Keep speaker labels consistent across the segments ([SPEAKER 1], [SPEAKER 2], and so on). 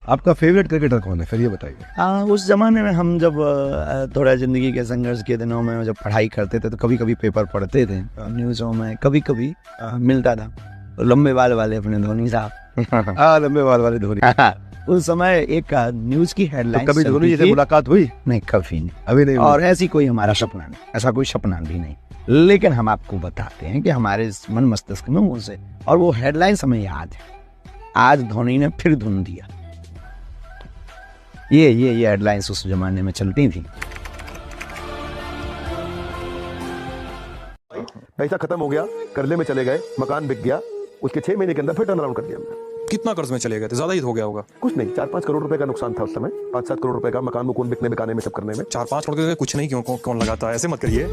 [SPEAKER 1] आपका favourite cricketer कौन है, फिर ये बताइए।
[SPEAKER 2] उस जमाने में हम जब थोड़ा ज़िंदगी के संघर्ष के दिनों में जब पढ़ाई करते थे तो कभी कभी पेपर पढ़ते थे, न्यूज़ों में कभी कभी मिलता था लंबे बाल वाले अपने धोनी साहब।
[SPEAKER 1] लंबे बाल वाले धोनी।
[SPEAKER 2] उस समय एक न्यूज़ की हेडलाइन,
[SPEAKER 1] तो कभी धोनी से मुलाकात हुई?
[SPEAKER 2] नहीं, कभी नहीं,
[SPEAKER 1] अभी नहीं।
[SPEAKER 2] और ऐसी कोई हमारा सपना नहीं, ऐसा कोई सपना भी नहीं। लेकिन हम आपको बताते हैं कि हमारे मन मस्तिष्क में उनसे, और वो हेडलाइंस हमें याद है। आज धोनी ने फिर धुन दिया, ये हेडलाइंस उस जमाने में चलती थी।
[SPEAKER 3] पैसा खत्म हो गया, कर्जे में चले गए, मकान बिक गया, उसके 6 महीने के अंदर फिर टर्न अराउंड कर दिया हमने।
[SPEAKER 4] कितना कर्ज में चले गए थे? ज्यादा ही हो गया होगा।
[SPEAKER 3] कुछ नहीं, 4-5 करोड़ रुपए का नुकसान था उस समय। 5-7 करोड़ रुपए का मकान मुकून बिकने बिकाने में सब करने में।
[SPEAKER 4] 4-5 करोड़ के कुछ नहीं, क्यों कौन लगाता है? ऐसे मत करिए।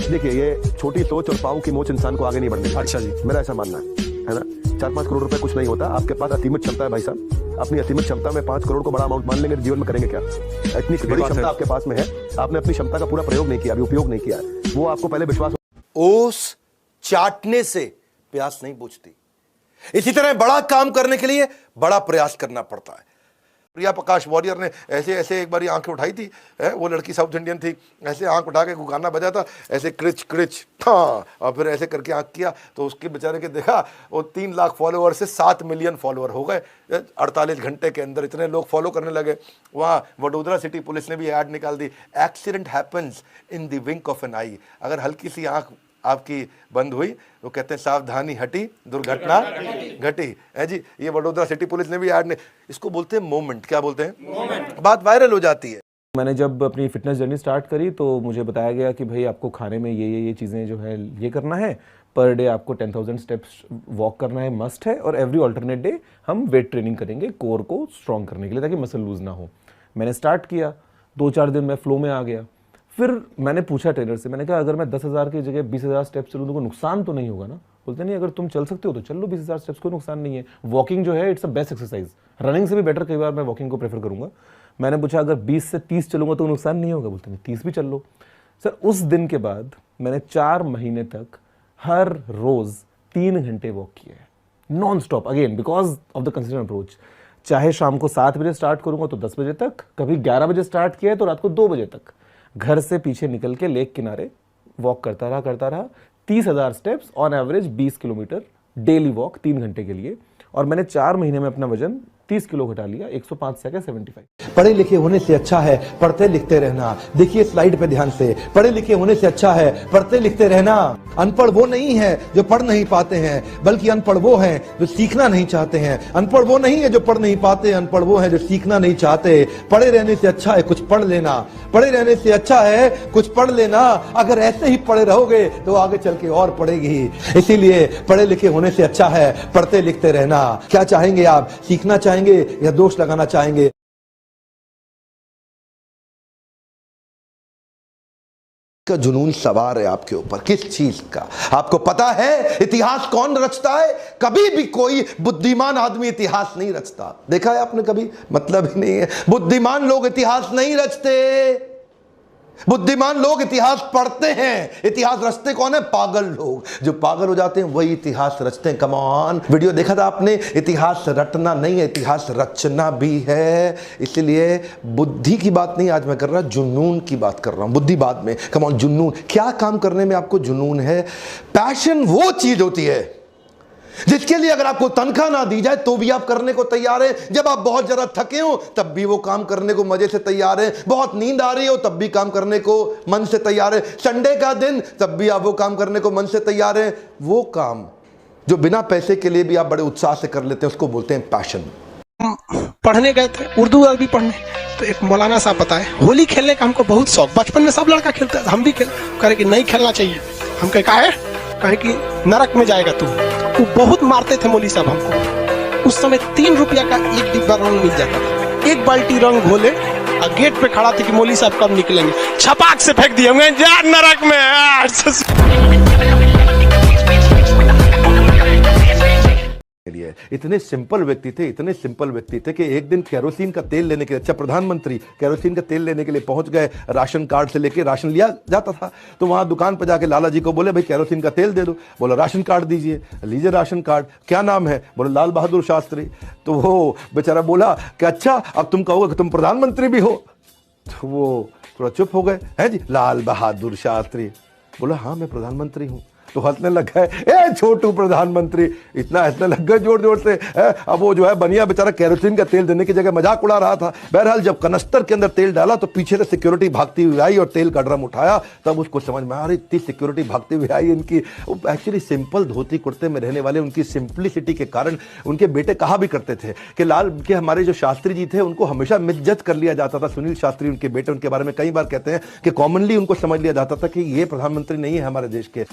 [SPEAKER 3] देखिए, ये छोटी सोच और पाँव की मोच इंसान को आगे नहीं बढ़ने देती।
[SPEAKER 4] अच्छा जी,
[SPEAKER 3] मेरा ऐसा मानना है ना। 4-5 करोड़ रुपए कुछ नहीं होता। आपके पास असीमित क्षमता है भाई साहब, अपनी असीमित क्षमता में 5 करोड़ को बड़ा अमाउंट मान लेंगे, जीवन में करेंगे क्या? इतनी बड़ी क्षमता आपके पास में है, आपने अपनी क्षमता का पूरा प्रयोग नहीं किया, अभी उपयोग नहीं किया है। वो आपको पहले विश्वास।
[SPEAKER 5] ओस चाटने से प्यास नहीं बुझती। इसी तरह बड़ा काम करने के लिए बड़ा प्रयास करना पड़ता है। प्रिया प्रकाश वॉरियर ने ऐसे ऐसे एक बार आंखें उठाई थी, वो लड़की साउथ इंडियन थी, ऐसे आंख उठा के गाना बजा था, ऐसे क्रिच क्रिच हाँ, और फिर ऐसे करके आंख किया तो उसके बेचारे के देखा वो 3 लाख फॉलोअर से 7 मिलियन फॉलोअर हो गए 48 घंटे के अंदर। इतने लोग फॉलो करने लगे। वहाँ वडोदरा सिटी पुलिस ने भी ऐड निकाल दी, accident happens in the wink of an eye. अगर हल्की सी आंख आपकी बंद हुई तो कहते हैं सावधानी हटी दुर्घटना घटी है जी। ये वडोदरा सिटी पुलिस ने भी ऐड ने, इसको बोलते हैं मोमेंट। क्या बोलते हैं? मोमेंट। बात वायरल हो जाती है।
[SPEAKER 6] मैंने जब अपनी फिटनेस जर्नी स्टार्ट करी तो मुझे बताया गया कि भाई आपको खाने में ये चीज़ें जो है ये करना है, पर डे आपको 10,000 स्टेप्स वॉक करना है, मस्ट है, और एवरी ऑल्टरनेट डे हम वेट ट्रेनिंग करेंगे कोर को स्ट्रॉन्ग करने के लिए, ताकि मसल लूज ना हो। मैंने स्टार्ट किया, 2-4 दिन में फ्लो में आ गया। फिर मैंने पूछा ट्रेनर से, मैंने कहा अगर मैं 10,000 की जगह 20,000 स्टेप्स चलूँ तो कोई नुकसान तो नहीं होगा ना? बोलते नहीं, अगर तुम चल सकते हो तो चल लो 20,000 स्टेप्स, कोई नुकसान नहीं है। वॉकिंग जो है it's a best exercise, running से भी बेटर कई बार मैं वॉकिंग को प्रेफर करूंगा। मैंने पूछा अगर 20 से 30 चलूंगा तो नुकसान नहीं होगा? बोलते नहीं, 30 भी चल लो। सर उस दिन के बाद मैंने 4 महीने तक हर रोज 3 घंटे वॉक किया है, non stop, again because of the consistent approach. चाहे शाम को 7 बजे स्टार्ट करूंगा तो 10 बजे तक, कभी 11 बजे स्टार्ट किया है तो रात को 2 बजे तक घर से पीछे निकल के लेक किनारे वॉक करता रहा 30,000 steps on average 20 kilometre daily walk 3 घंटे के लिए। और मैंने 4 महीने में अपना वजन 30 किलो घटा लिया, 105 से 75।
[SPEAKER 7] पढ़े लिखे होने से अच्छा है पढ़ते लिखते रहना। देखिए स्लाइड पे ध्यान से, पढ़े लिखे होने से अच्छा है पढ़ते लिखते रहना। अनपढ़ वो नहीं है जो पढ़ नहीं पाते हैं, बल्कि अनपढ़ वो हैं जो सीखना नहीं चाहते हैं। अनपढ़ वो नहीं है जो पढ़ नहीं पाते, अनपढ़ वो है जो सीखना नहीं चाहते। पढ़े रहने से अच्छा है कुछ पढ़ लेना, पढ़े रहने से अच्छा है कुछ पढ़ लेना। अगर ऐसे ही पढ़े रहोगे तो आगे चल के और पढ़ेगी ही। इसीलिए पढ़े लिखे होने से अच्छा है पढ़ते लिखते रहना। क्या चाहेंगे आप, सीखना चाहेंगे या दोष लगाना चाहेंगे?
[SPEAKER 5] का जुनून सवार है आपके ऊपर, किस चीज का? आपको पता है इतिहास कौन रचता है? कभी भी कोई बुद्धिमान आदमी इतिहास नहीं रचता। देखा है आपने कभी? मतलब ही नहीं है। बुद्धिमान लोग इतिहास नहीं रचते, बुद्धिमान लोग इतिहास पढ़ते हैं। इतिहास रचते कौन है? पागल लोग। जो पागल हो जाते हैं वही इतिहास रचते हैं। कम ऑन, वीडियो देखा था आपने? इतिहास रटना नहीं है, इतिहास रचना भी है। इसलिए बुद्धि की बात नहीं आज मैं कर रहा, जुनून की बात कर रहा हूं। बुद्धि बाद में। कम ऑन, जुनून। क्या काम करने में आपको जुनून है? पैशन वो चीज होती है जिसके लिए अगर आपको तनख्वाह ना दी जाए तो भी आप करने को तैयार हैं। जब आप बहुत ज्यादा थके हो तब भी वो काम करने को मजे से तैयार हैं। बहुत नींद आ रही हो तब भी काम करने को मन से तैयार है। संडे का दिन तब भी आप वो काम करने को मन से तैयार हैं। वो काम जो बिना पैसे के लिए भी आप बड़े उत्साह से कर लेते हैं उसको बोलते हैं पैशन।
[SPEAKER 8] पढ़ने गए थे, उर्दू अरबी पढ़ने, तो एक मौलाना साहब बताए होली खेलने का हमको बहुत शौक, बचपन में सब लड़का खेलता था, हम भी खेल। कहे कि नहीं खेलना चाहिए। हम कहे कि नरक में जाएगा तू। वो बहुत मारते थे मौली साहब हमको। उस समय 3 रुपया का एक डिब्बा रंग मिल जाता था, 1 बाल्टी रंग घोले और गेट पे खड़ा थे कि मौली साहब कब निकलेंगे, छपाक से फेंक दिए होंगे जा नरक में।
[SPEAKER 7] इतने सिंपल व्यक्ति थे, इतने सिंपल व्यक्ति थे कि एक दिन केरोसिन का तेल लेने के लिए, अच्छा प्रधानमंत्री केरोसिन का तेल लेने के लिए पहुंच गए, राशन कार्ड से लेके राशन लिया जाता था, तो वहां दुकान पर जाके लाला जी को बोले भाई केरोसिन का तेल दे दो, बोला राशन कार्ड दीजिए, लीजिए राशन कार्ड, क्या नाम है, बोले लाल बहादुर शास्त्री। तो वो बेचारा बोला कि अच्छा अब तुम कहोगे कि तुम प्रधानमंत्री भी हो, तो वो थोड़ा चुप हो गए, है जी लाल बहादुर शास्त्री, बोला हाँ मैं प्रधानमंत्री हूं। तो हंसने लग गए, ए छोटू प्रधानमंत्री, इतना हंसने लग गए जोर जोर से। अब वो जो है बनिया बेचारा केरोसिन का तेल देने की जगह मजाक उड़ा रहा था। बहरहाल जब कनस्तर के अंदर तेल डाला तो पीछे से सिक्योरिटी भागती हुई आई और तेल का ड्रम उठाया, तब उसको समझ में आ रही इतनी सिक्योरिटी भागती हुई आई इनकी। एक्चुअली सिंपल धोती कुर्ते में रहने वाले उनकी सिंप्लिसिटी के कारण उनके बेटे कहा भी करते थे कि लाल के हमारे जो शास्त्री जी थे उनको हमेशा मिज्जत कर लिया जाता था। सुनील शास्त्री उनके बेटे, उनके बारे में कई बार कहते हैं कि कॉमनली उनको समझ लिया जाता था कि ये प्रधानमंत्री नहीं है हमारे देश के।